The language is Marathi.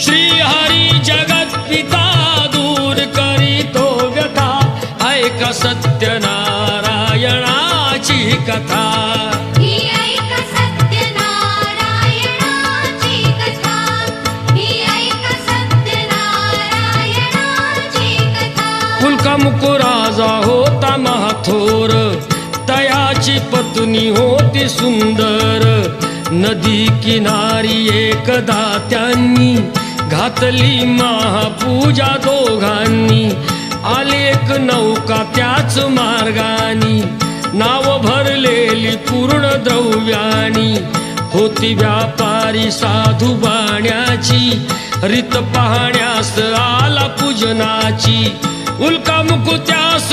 श्रीहरी जगत पिता दूर करीतो व्यथा ऐक सत्यनारायणाची कथा ही ऐक सत्यनारायणाची कथा ही ऐक सत्यनारायणाची कथा कुलकामुक राजा होता महाथोर तयाची पत्नी होती सुंदर नदी किनारी एकदा त्यांनी घातली महापूजा दोघांनी आली एक नौका त्याच मार्गानी नाव भरलेली पूर्ण द्रव्यानी होती व्यापारी साधू बाण्याची रीत पाहण्यास आला पूजनाची उल्कामुक त्यास